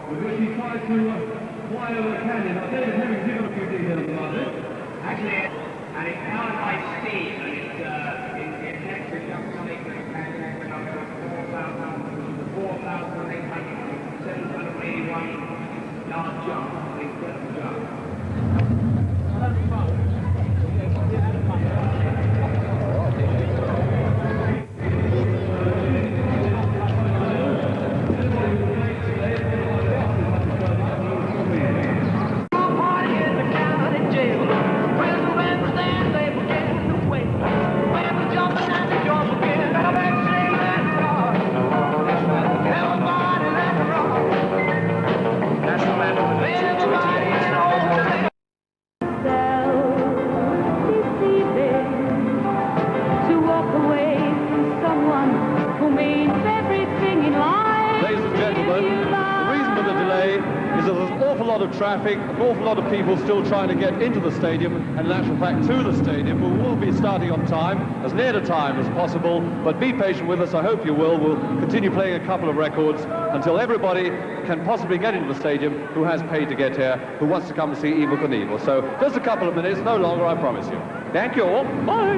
with which he tried to fly over the canyon. Now, David Hemming's given a few details about this. Actually, and it's powered by steam, and it's electric jump something that went up to 4,781 yard jump. Incredible jump. Traffic, an awful lot of people still trying to get into the stadium, and in actual fact to the stadium. We will be starting on time, as near to time as possible, but be patient with us. I hope you will. We'll continue playing a couple of records until everybody can possibly get into the stadium who has paid to get here, who wants to come and see Evel Knievel. So just a couple of minutes, no longer, I promise you. Thank you all. Bye.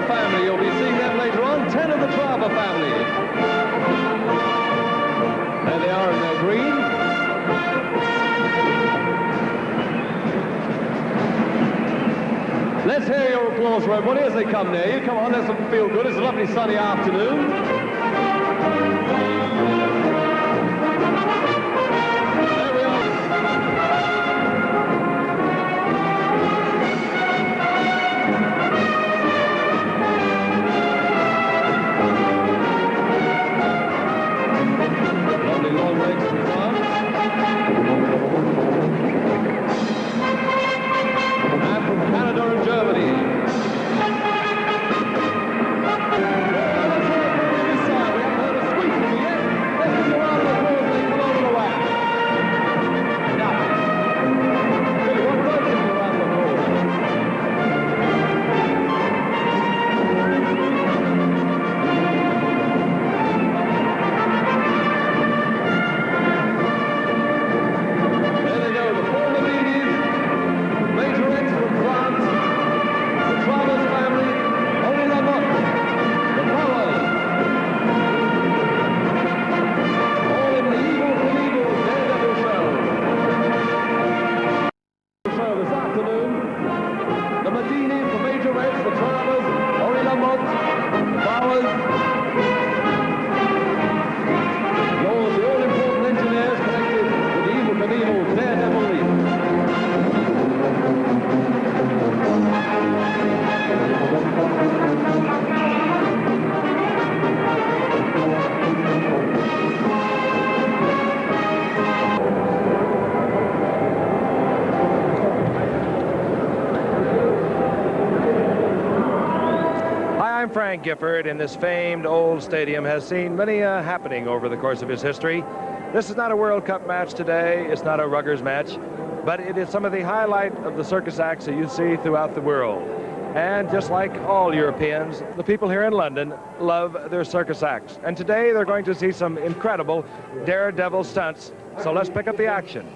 Family, you'll be seeing them later on, 10 of the Traver family. There they are in their green. Let's hear your applause for everybody as they come near you. Come on, let's feel good. It's a lovely sunny afternoon. There we are. Long legs from France. And from Canada and Germany. Frank Gifford in this famed old stadium has seen many happening over the course of his history. This is not a World Cup match today. It's not a ruggers match, but it is some of the highlight of the circus acts that you see throughout the world. And just like all Europeans, the people here in London love their circus acts. And today they're going to see some incredible daredevil stunts. So let's pick up the action.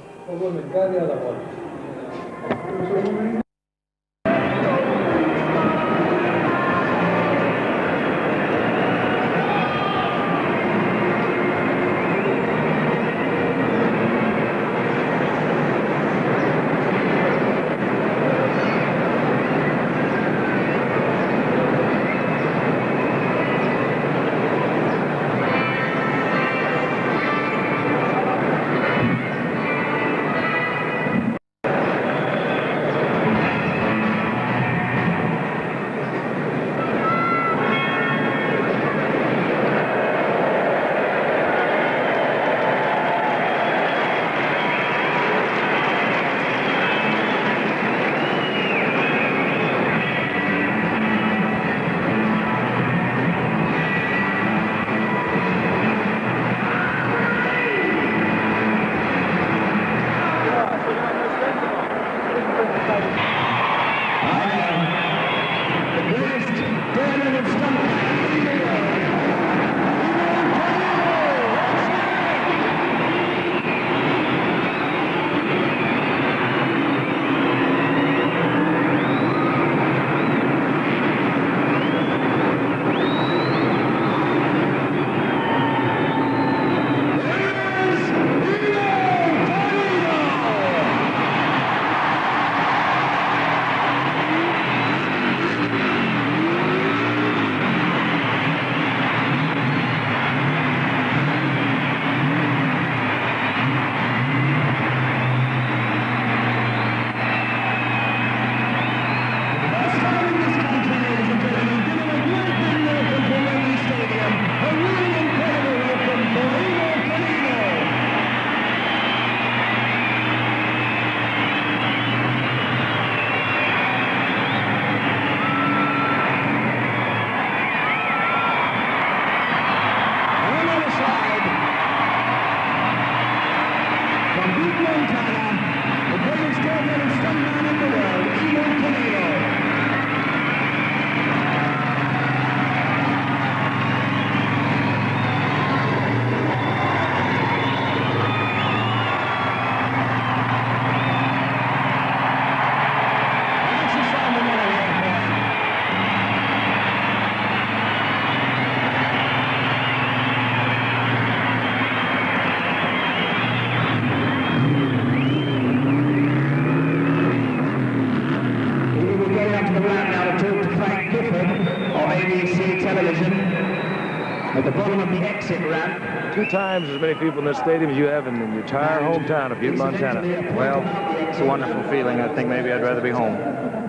At the bottom of the exit ramp. 2 times as many people in this stadium as you have in your entire hometown of Butte, Montana. Well, it's a wonderful feeling. I think maybe I'd rather be home.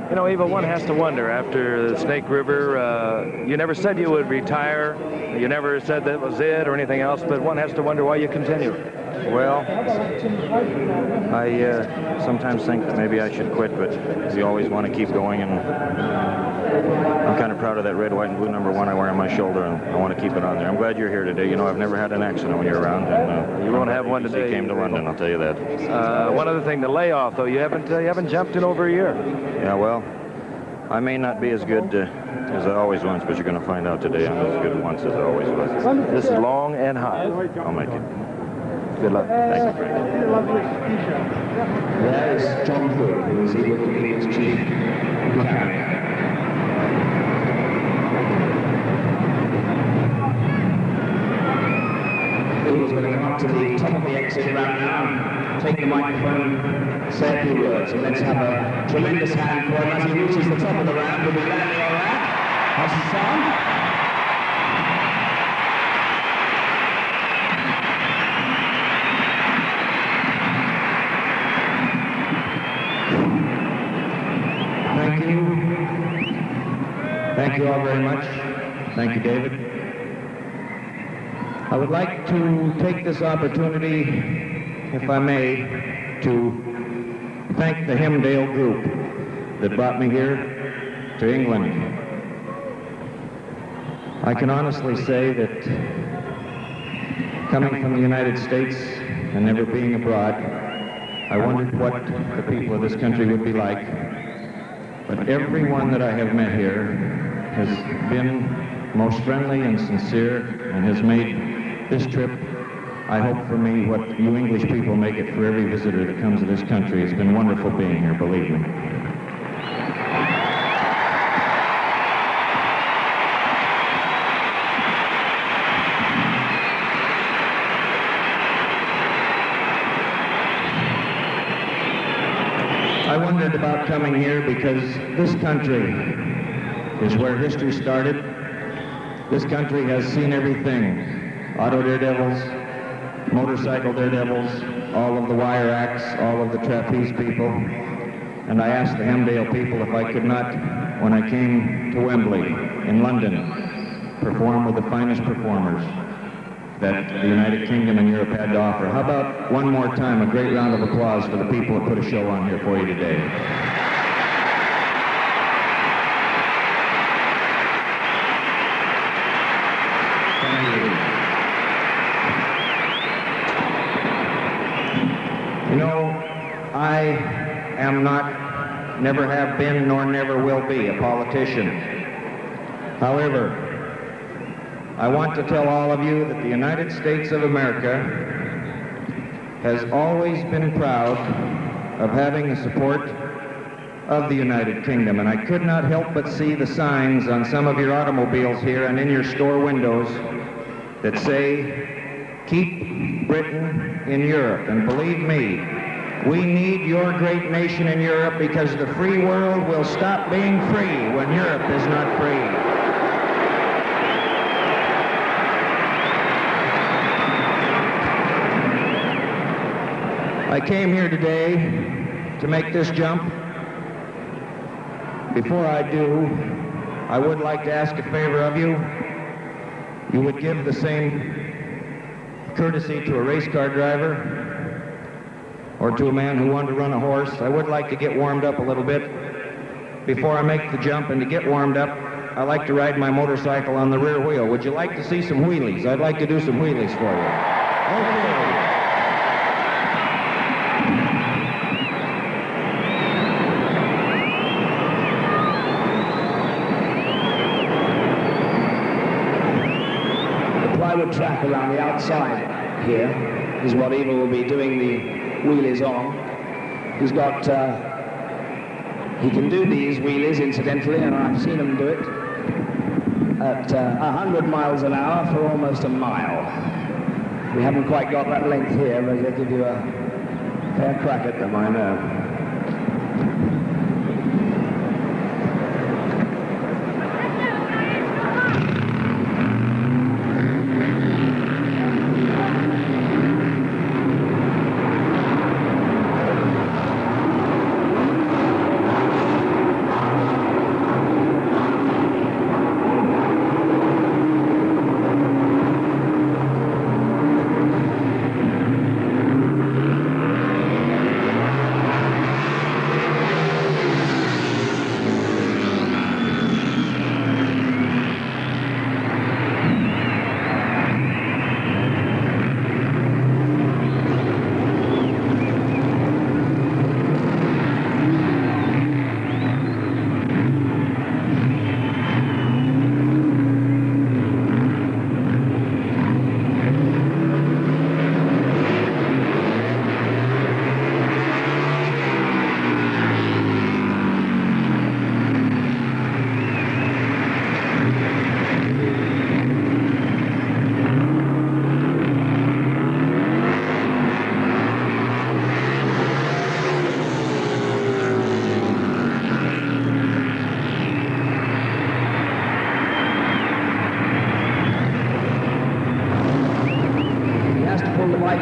You know, Evel, one has to wonder, after the Snake River, you never said you would retire. You never said that was it or anything else, but one has to wonder why you continue. Well, I sometimes think that maybe I should quit, but you always want to keep going, and I'm kind of proud of that red, white, and blue number 1 I wear on my shoulder, and I want to keep it on there. I'm glad you're here today. You know, I've never had an accident when you're around, and you won't have one today. You came to London, I'll tell you that. One other thing, the layoff, though, you haven't jumped in over a year. Yeah, well, I may not be as good as I always was, but you're going to find out today I'm as good once as I always was. This is long and hot. I'll make it. Good luck. Thank you, Frank. There is John Hood, who is Evel Knievel's chief mechanic. Evel's going to come up to the top of the exit ramp now, take the microphone, say a few words, and let's have a tremendous hand for him as he reaches the top of the ramp. We'll be landing on ramp. How's the sound? Thank you. Thank you all very much. Thank you, David. I would like to take this opportunity, if I may, to thank the Hemdale group that brought me here to England. I can honestly say that coming from the United States and never being abroad, I wondered what the people of this country would be like. But everyone that I have met here has been most friendly and sincere and has made this trip, I hope for me, what you English people make it for every visitor that comes to this country. It's been wonderful being here, believe me. I wondered about coming here because this country is where history started. This country has seen everything. Auto daredevils, motorcycle daredevils, all of the wire acts, all of the trapeze people. And I asked the Hemdale people if I could not, when I came to Wembley in London, perform with the finest performers that the United Kingdom and Europe had to offer. How about one more time, a great round of applause for the people that put a show on here for you today. Thank you. You know, I am not, never have been, nor never will be a politician. However, I want to tell all of you that the United States of America has always been proud of having the support of the United Kingdom, and I could not help but see the signs on some of your automobiles here and in your store windows that say, "Keep Britain in Europe." And believe me, we need your great nation in Europe, because the free world will stop being free when Europe is not free. I came here today to make this jump. Before I do, I would like to ask a favor of you. You would give the same courtesy to a race car driver or to a man who wanted to run a horse. I would like to get warmed up a little bit before I make the jump, and to get warmed up, I like to ride my motorcycle on the rear wheel. Would you like to see some wheelies? I'd like to do some wheelies for you. Okay. Track around the outside here is what Evel will be doing the wheelies on. He's got, he can do these wheelies incidentally, and I've seen him do it at 100 miles an hour for almost a mile. We haven't quite got that length here, but they'll give you a fair crack at them, I know.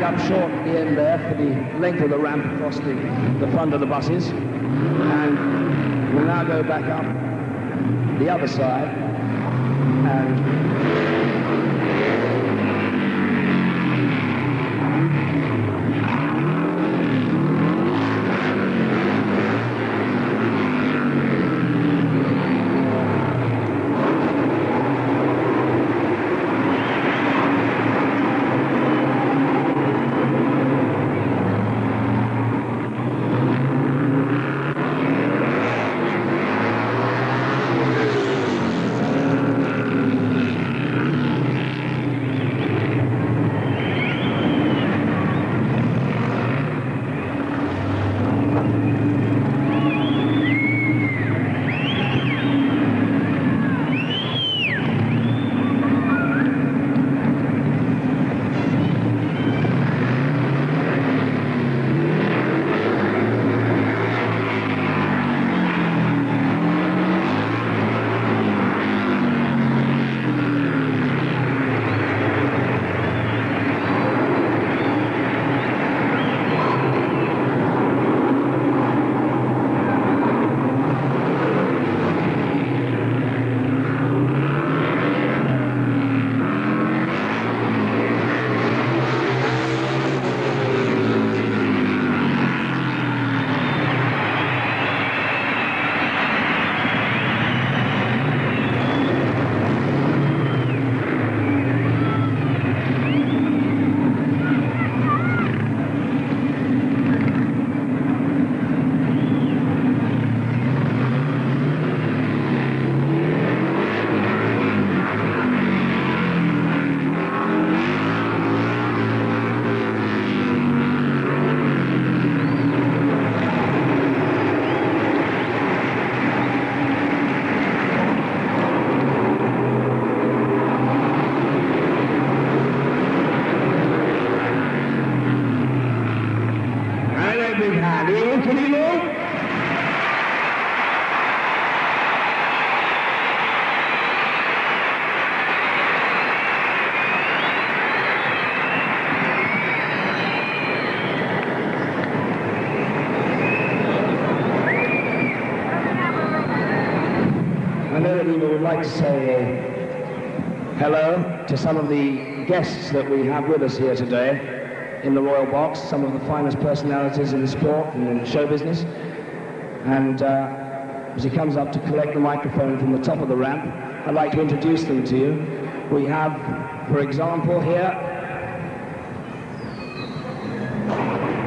Up short at the end there for the length of the ramp across the front of the buses, and we'll now go back up the other side and know that Evel would like to say hello to some of the guests that we have with us here today in the Royal Box, some of the finest personalities in the sport and in the show business. And as he comes up to collect the microphone from the top of the ramp, I'd like to introduce them to you. We have, for example, here,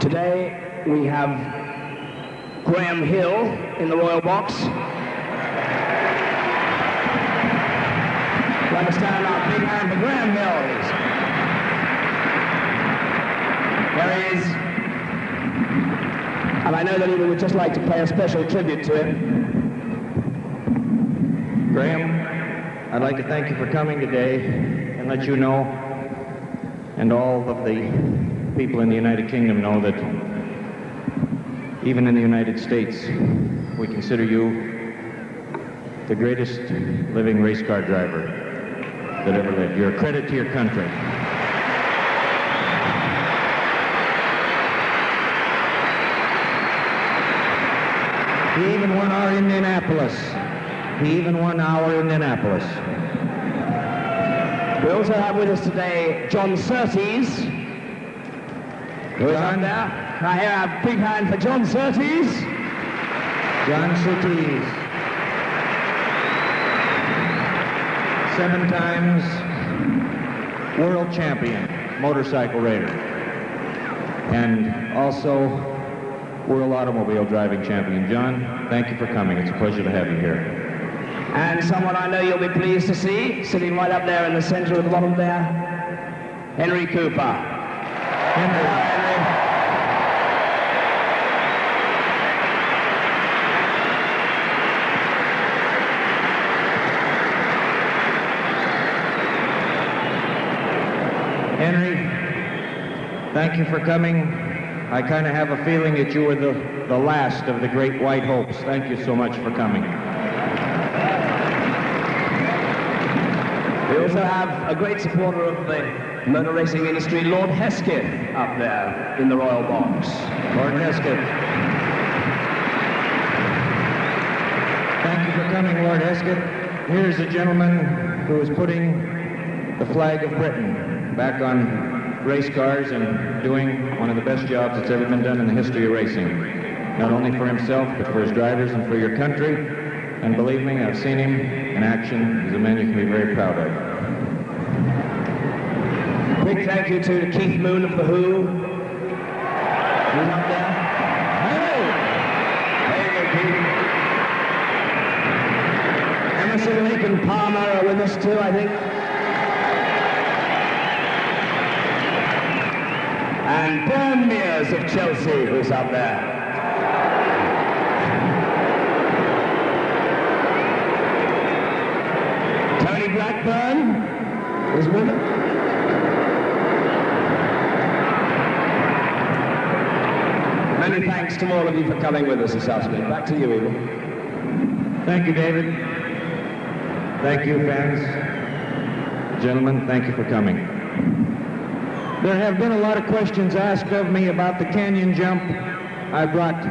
today we have Graham Hill in the Royal Box. I'd like to stand up, big hand for Graham Hill. There he is. And I know that Evel would just like to pay a special tribute to him. Graham, I'd like to thank you for coming today and let you know, and all of the people in the United Kingdom know, that even in the United States, we consider you the greatest living race car driver that ever lived. You're a credit to your country. He even won our Indianapolis. He even won our Indianapolis. We also have with us today John Surtees, who is on there. Can I hear a big hand for John Surtees? John Surtees. 7 times world champion motorcycle raider. And also world automobile driving champion. John, thank you for coming. It's a pleasure to have you here. And someone I know you'll be pleased to see, sitting right up there in the center of the bottom there, Henry Cooper. Henry. Henry, thank you for coming. I kind of have a feeling that you were the last of the great white hopes. Thank you so much for coming. We also have a great supporter of the motor racing industry, Lord Hesketh, up there in the Royal Box. Lord Hesketh. Thank you for coming, Lord Hesketh. Here's a gentleman who is putting the flag of Britain back on race cars and doing one of the best jobs that's ever been done in the history of racing. Not only for himself, but for his drivers and for your country. And believe me, I've seen him in action. He's a man you can be very proud of. Big thank you to Keith Moon of The Who. Who's up there? Hey! There you go, Keith. Emerson, Lake and Palmer are with us too, I think. And Bern Mears of Chelsea, who's up there. Tony Blackburn is with us. Many thanks to all of you for coming with us this afternoon. Back to you, Evel. Thank you, David. Thank you, fans. Gentlemen, thank you for coming. There have been a lot of questions asked of me about the canyon jump I brought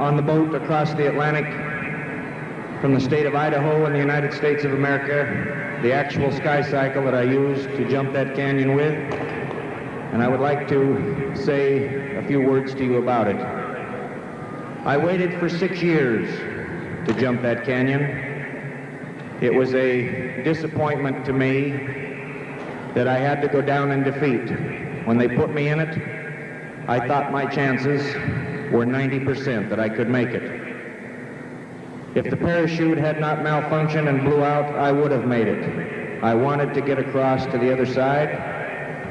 on the boat across the Atlantic from the state of Idaho in the United States of America, the actual sky cycle that I used to jump that canyon with. And I would like to say a few words to you about it. I waited for 6 years to jump that canyon. It was a disappointment to me that I had to go down in defeat. When they put me in it, I thought my chances were 90% that I could make it. If the parachute had not malfunctioned and blew out, I would have made it. I wanted to get across to the other side.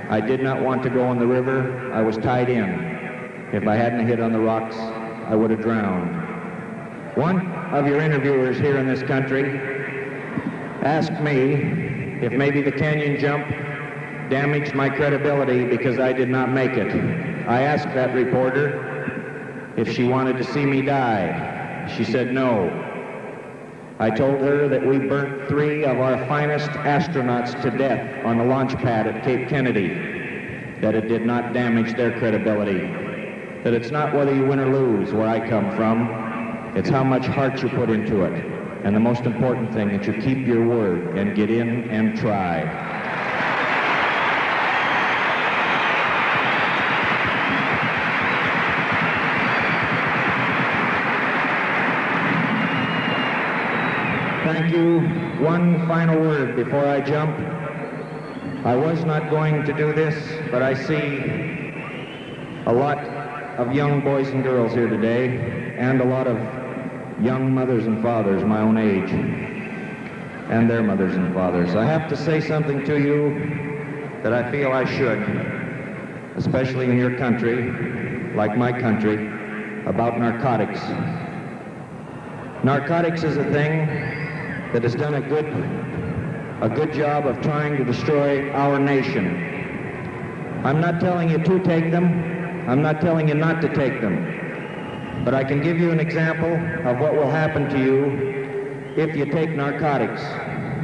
I did not want to go in the river. I was tied in. If I hadn't hit on the rocks, I would have drowned. One of your interviewers here in this country asked me if maybe the canyon jump damaged my credibility because I did not make it. I asked that reporter if she wanted to see me die. She said no. I told her that we burnt 3 of our finest astronauts to death on the launch pad at Cape Kennedy, that it did not damage their credibility, that it's not whether you win or lose where I come from, it's how much heart you put into it. And the most important thing, that you keep your word and get in and try. Thank you. One final word before I jump. I was not going to do this, but I see a lot of young boys and girls here today, and a lot of young mothers and fathers my own age, and their mothers and fathers. I have to say something to you that I feel I should, especially in your country, like my country, about narcotics. Narcotics is a thing that has done a good job of trying to destroy our nation. I'm not telling you to take them. I'm not telling you not to take them. But I can give you an example of what will happen to you if you take narcotics.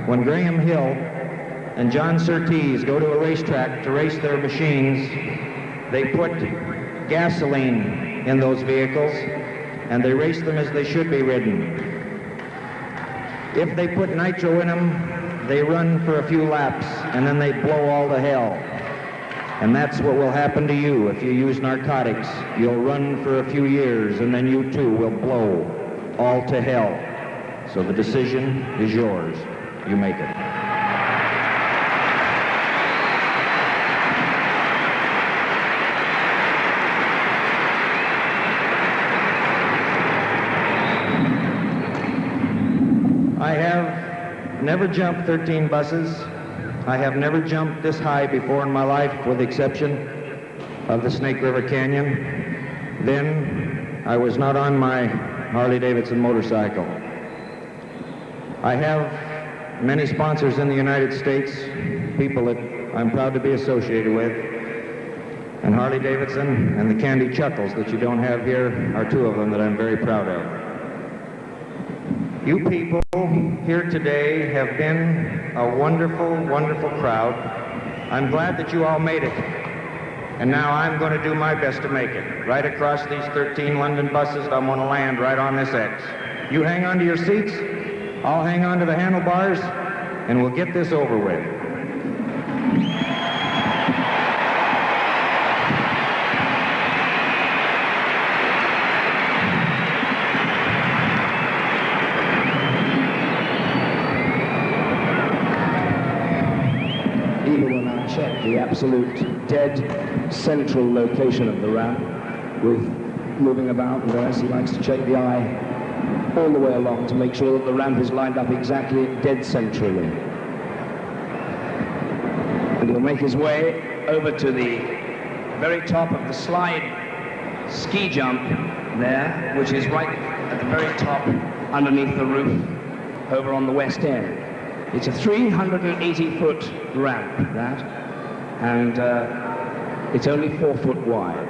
When Graham Hill and John Surtees go to a racetrack to race their machines, they put gasoline in those vehicles, and they race them as they should be ridden. If they put nitro in them, they run for a few laps, and then they blow all to hell. And that's what will happen to you if you use narcotics. You'll run for a few years, and then you too will blow all to hell. So the decision is yours. You make it. I have never jumped 13 buses. I have never jumped this high before in my life, with the exception of the Snake River Canyon. Then I was not on my Harley-Davidson motorcycle. I have many sponsors in the United States, people that I'm proud to be associated with, and Harley-Davidson and the Candy Chuckles that you don't have here are two of them that I'm very proud of. You people here today have been a wonderful, wonderful crowd. I'm glad that you all made it. And now I'm going to do my best to make it. Right across these 13 London buses, I'm going to land right on this X. You hang on to your seats, I'll hang on to the handlebars, and we'll get this over with. Check the absolute dead central location of the ramp, with moving about and as he likes to check the eye all the way along to make sure that the ramp is lined up exactly dead centrally. And he'll make his way over to the very top of the slide ski jump there, which is right at the very top underneath the roof over on the west end. It's a 380-foot ramp, that, and it's only 4 foot wide.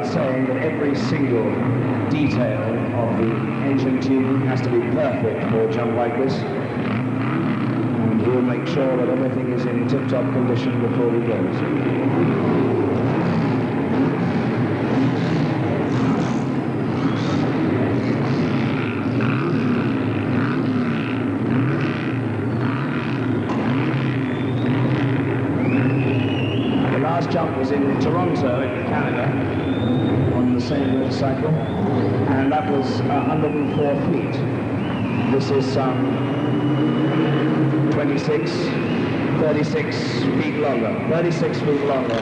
Saying that every single detail of the engine tubing has to be perfect for a jump like this, and we'll make sure that everything is in tip-top condition before he goes. Jump was in Toronto, in Canada, on the same motorcycle, and that was 104 feet. This is some 36 feet longer, 36 feet longer.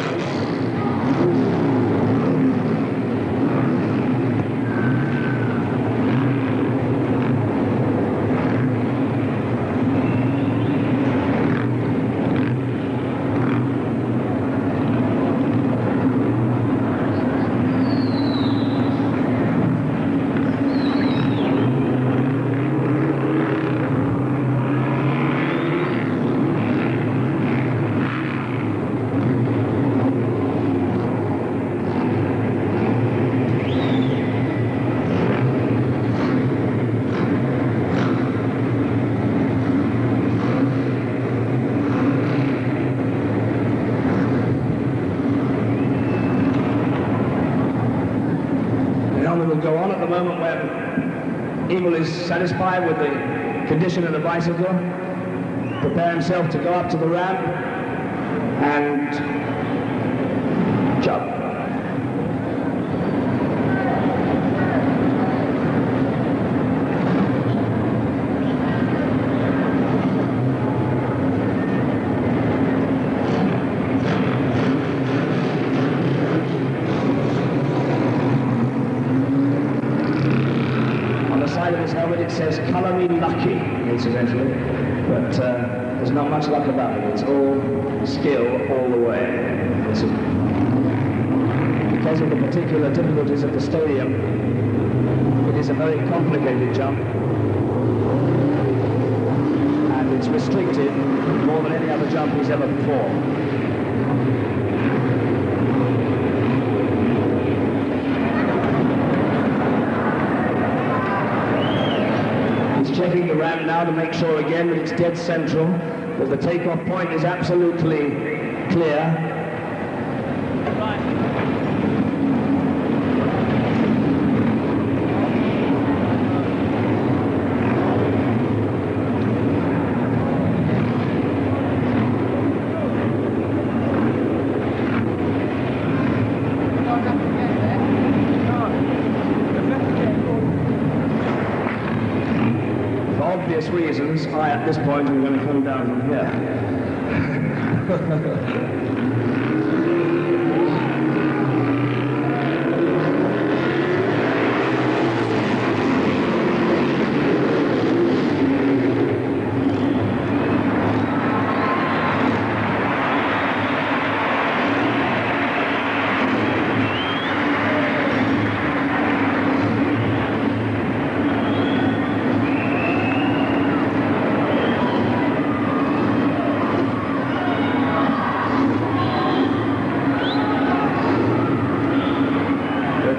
will go on at the moment when Evel is satisfied with the condition of the bicycle, prepare himself to go up to the ramp and jump. It says, "Colour me lucky," incidentally, but there's not much luck about it. It's all skill all the way. Because of the particular difficulties of the stadium, it is a very complicated jump, and it's restricted more than any other jump he's ever performed. Checking the ramp now to make sure again that it's dead central, that the takeoff point is absolutely clear. Reasons, at this point, I'm going to come down from here.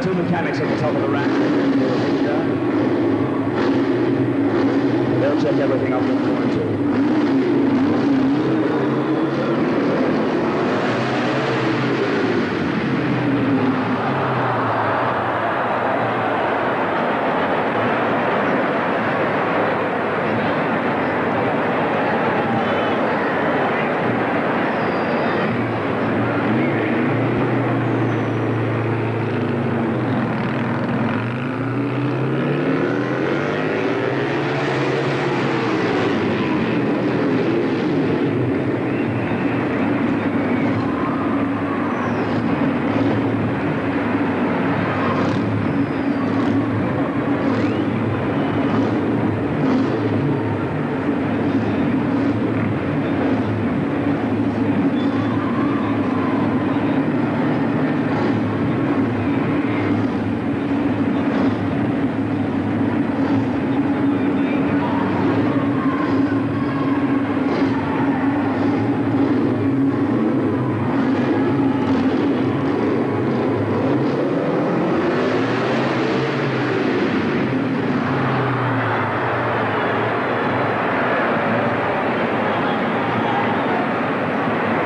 Mechanics at the top of the ramp. They'll check everything up in the corner too.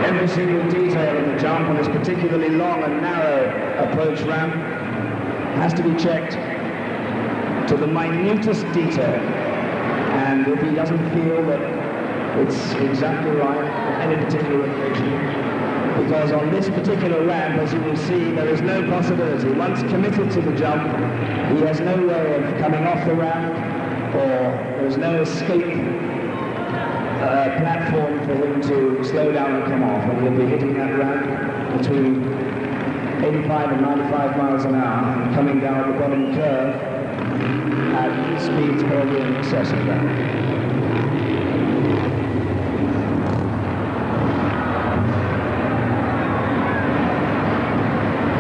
Every single detail of the jump on this particularly long and narrow approach ramp has to be checked to the minutest detail. And if he doesn't feel that it's exactly right on any particular occasion, because on this particular ramp, as you will see, there is no possibility. Once committed to the jump, he has no way of coming off the ramp, or there's no escape platform for him to slow down and come off, and he'll be hitting that ramp between 85 and 95 miles an hour, and coming down the bottom curve at speeds probably in excess of that.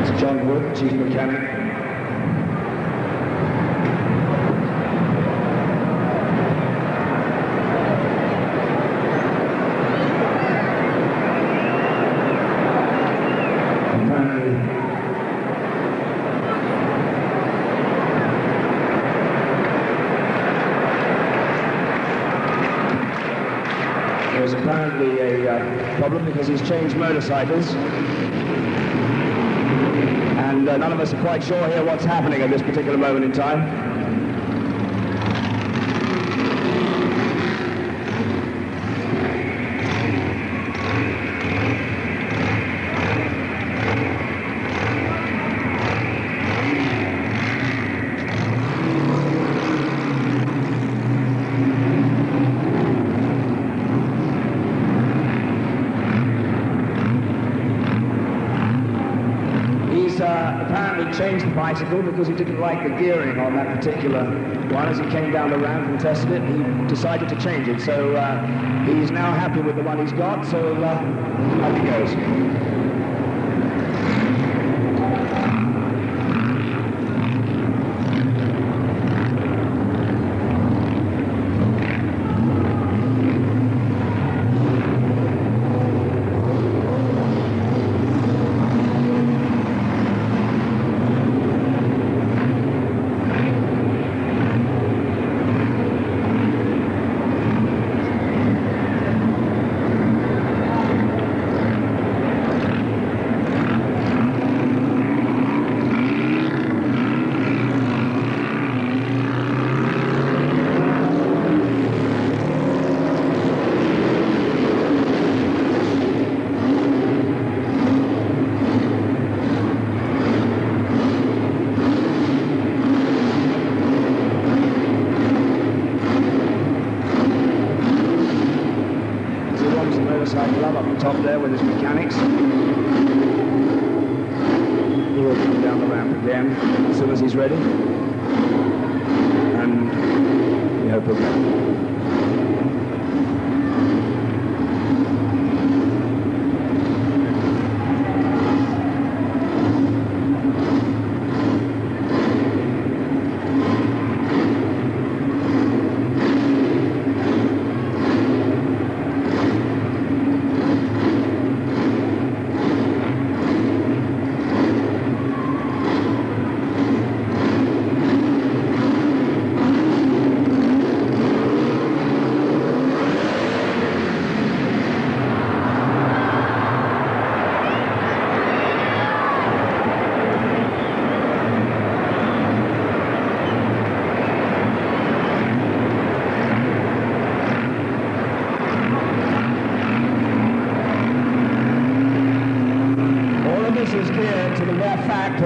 It's John Wood, chief mechanic. There's apparently a problem because he's changed motorcycles, and and none of us are quite sure here what's happening at this particular moment in time. Apparently changed the bicycle because he didn't like the gearing on that particular one. As he came down the ramp and tested it, he decided to change it. So he's now happy with the one he's got, so up he goes. Club up the top there with his mechanics. He will come down the ramp again as soon as he's ready. And we hope he'll go.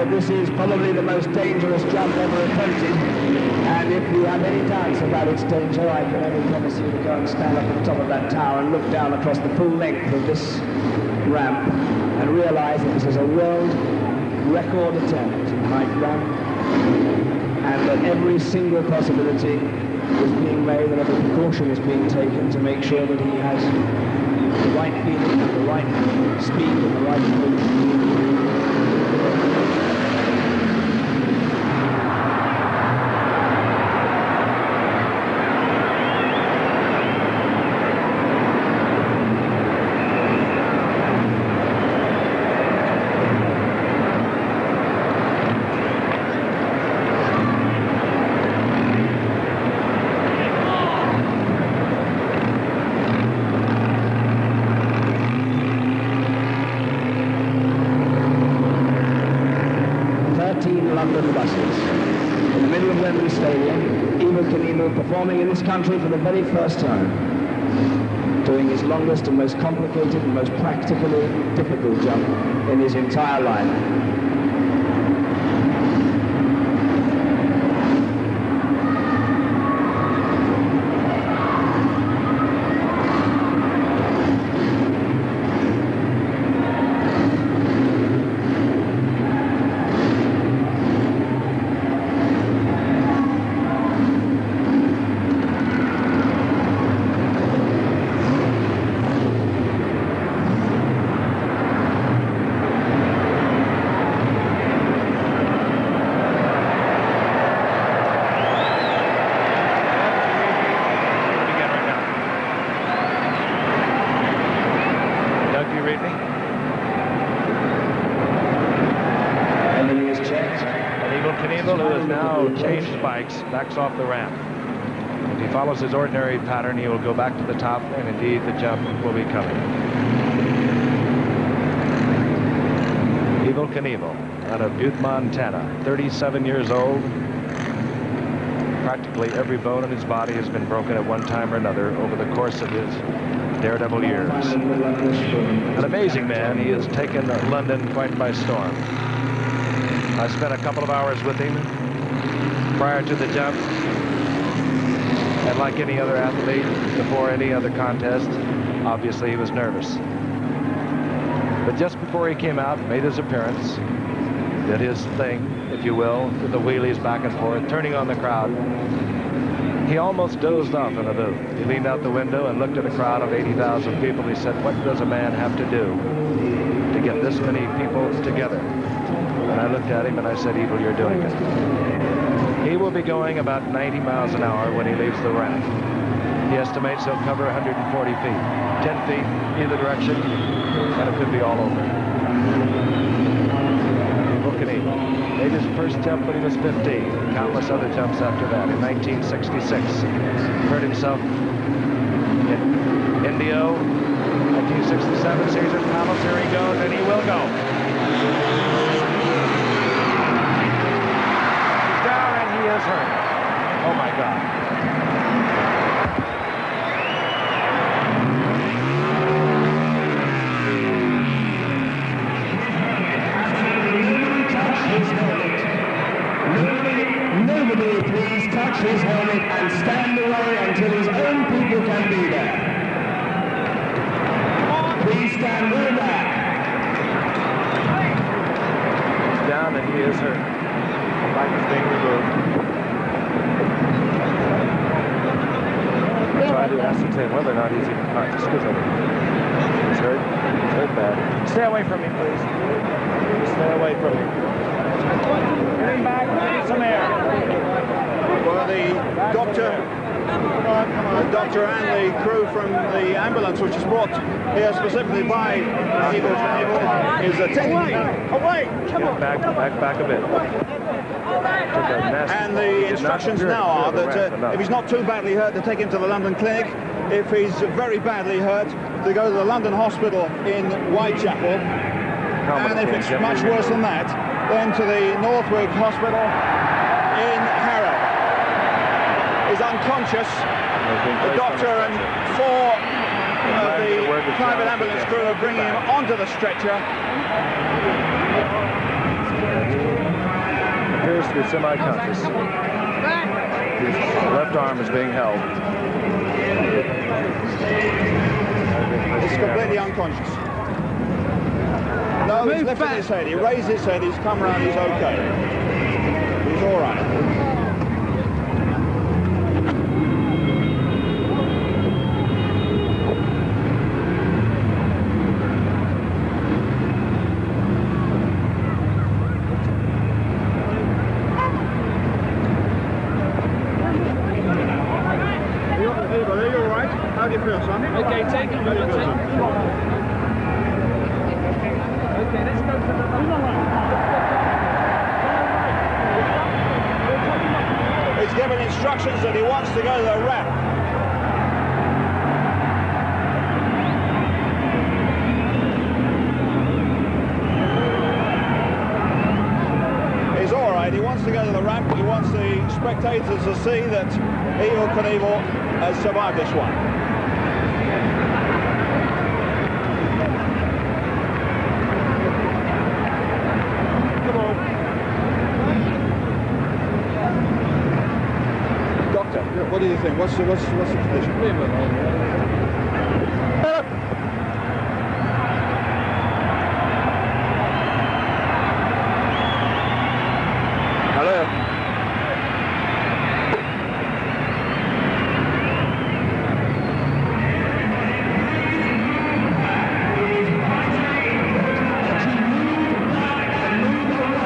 This is probably the most dangerous jump ever attempted, and if you have any doubts about its danger, I can only promise you to go and stand up at the top of that tower and look down across the full length of this ramp and realize that this is a world record attempt in height ramp, and that every single possibility is being made and every precaution is being taken to make sure that he has the right feeling and the right speed and the right approach. London buses. In the middle of Wembley Stadium, Evel Knievel performing in this country for the very first time, doing his longest and most complicated and most practically difficult jump in his entire life. Backs off the ramp. If he follows his ordinary pattern, he will go back to the top, and indeed the jump will be coming. Evel Knievel out of Butte, Montana, 37 years old. Practically every bone in his body has been broken at one time or another over the course of his daredevil years. An amazing man. He has taken London quite by storm. I spent a couple of hours with him prior to the jump, and like any other athlete before any other contest, obviously he was nervous. But just before he came out, made his appearance, did his thing, if you will, with the wheelies back and forth, turning on the crowd. He almost dozed off in the booth. He leaned out the window and looked at a crowd of 80,000 people. He said, what does a man have to do to get this many people together? And I looked at him and I said, Evel, you're doing it. He will be going about 90 miles an hour when he leaves the ramp. He estimates he'll cover 140 feet, 10 feet either direction, and it could be all over. Made his first jump when he was 15, countless other jumps after that. In 1966, hurt himself in Indio. 1967, Caesar's Palace, here he goes, and he will go. He's down and he is hurt. Oh my God. Nobody please touch his helmet and stand away until his own people can be there. Please stand way back. He's down and he is hurt. The bike is being removed. We'll try to ascertain whether or not he's even conscious. He's hurt. He's hurt bad. Stay away from me, please. Stay away from me. Getting back, get some air. Well, the doctor and the crew from the ambulance, which is brought here specifically by Evel Knievel, is taking away. Come on. Back a bit. And the instructions now are that if he's not too badly hurt, to take him to the London clinic. If he's very badly hurt, to go to the London hospital in Whitechapel. And if it's much worse than that, then to the Northwick Hospital in Harrow. He's unconscious. The doctor and four of the private ambulance crew are bringing him onto the stretcher. Appears to be semi-conscious. His left arm is being held. He's completely unconscious. No, he's lifted his head. He raised his head. He's come round. He's okay. He's all right. Are you all right? How do you feel, son? Okay, take it. Okay, let's go to the... He's given instructions that he wants to go to the ramp. He's all right. He wants to go to the ramp. He wants the spectators to see that Evel Knievel has survived this one. What do you think? What's the condition? Hello.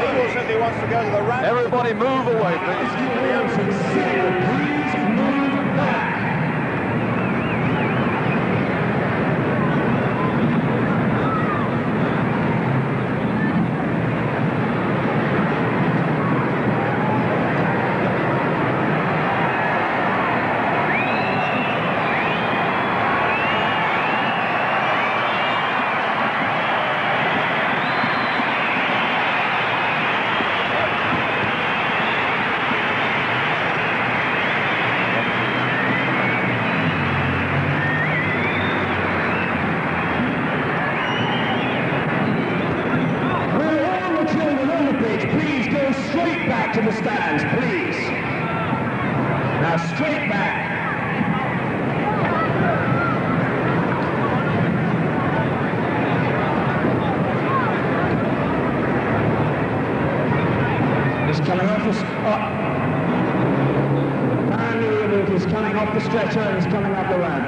Evel said he wants to go to the ramp. Everybody move away, please. stretcher and is coming up the ramp.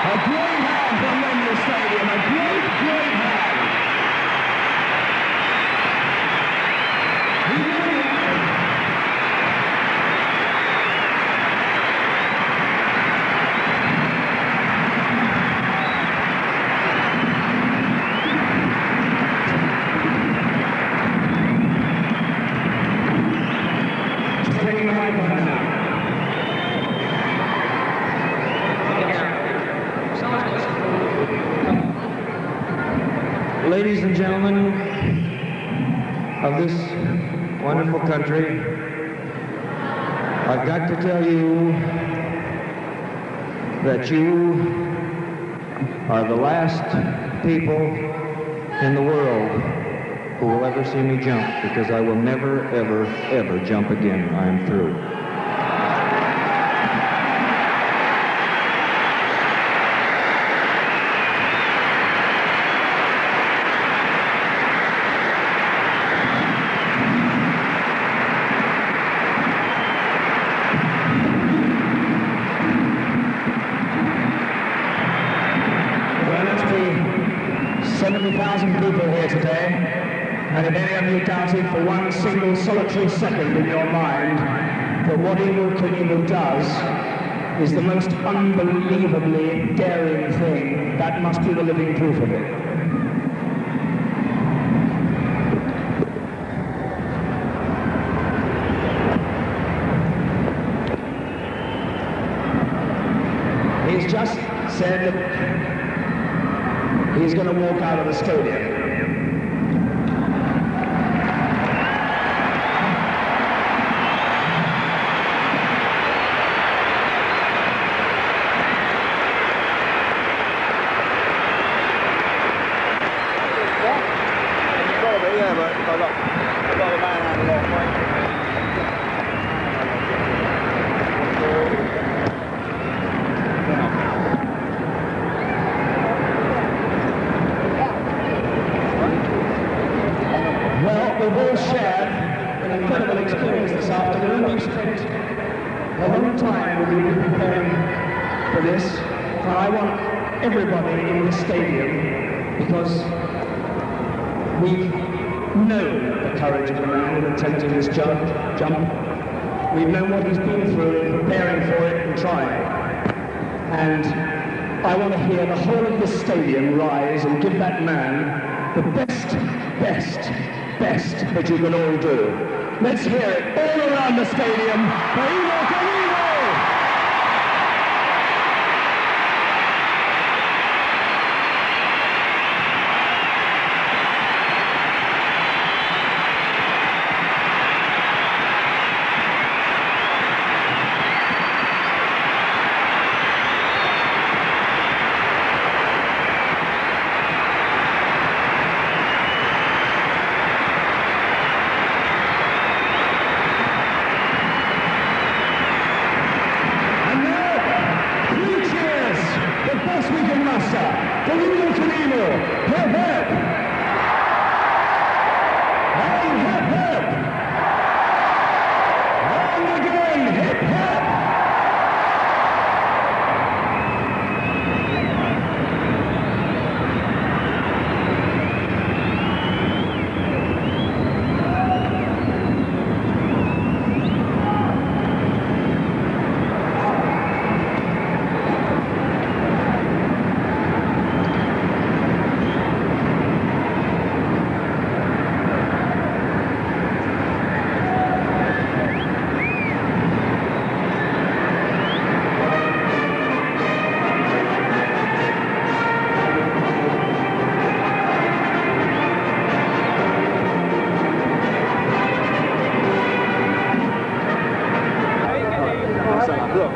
A great hand from Wembley Stadium, a great hand. Taking the microphone now. Ladies and gentlemen of this wonderful country, I've got to tell you that you are the last people in the world who will ever see me jump, because I will never, ever, ever jump again. I am through. There must be 70,000 people here today, and if any of you doubted for one single solitary second in your mind that what Evel Knievel does is the most unbelievably daring thing, that must be the living proof of it. He's just said that he's going to walk out of the stadium. Yeah, but I've got the man out a long way. Well, we've all shared an incredible experience this afternoon. We've spent a long time with you preparing for this, and I want everybody in the stadium, because we've known the courage of the man in attempting this jump. We've known what he's been through in preparing for it and trying. And I want to hear the whole of this stadium rise and give that man the best that you can all do. Let's hear it all around the stadium for Evel Knievel! We can muster for Evel Knievel. Hip hip! And hip hip! And again, hip hip! Look.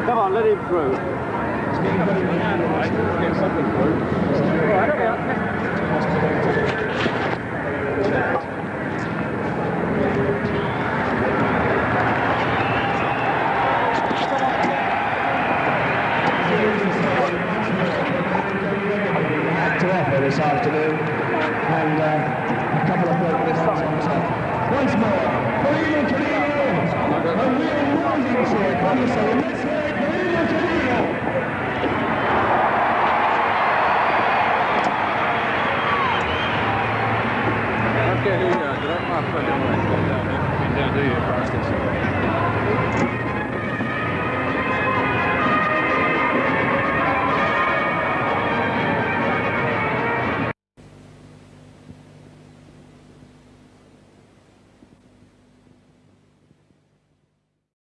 Come on, let him through. Get something through. once more for Evel Knievel. A real rousing cheer. Come to say, let's hear it for Evel Knievel. Okay, here we are. Get up my front. Down, do you, Frosty?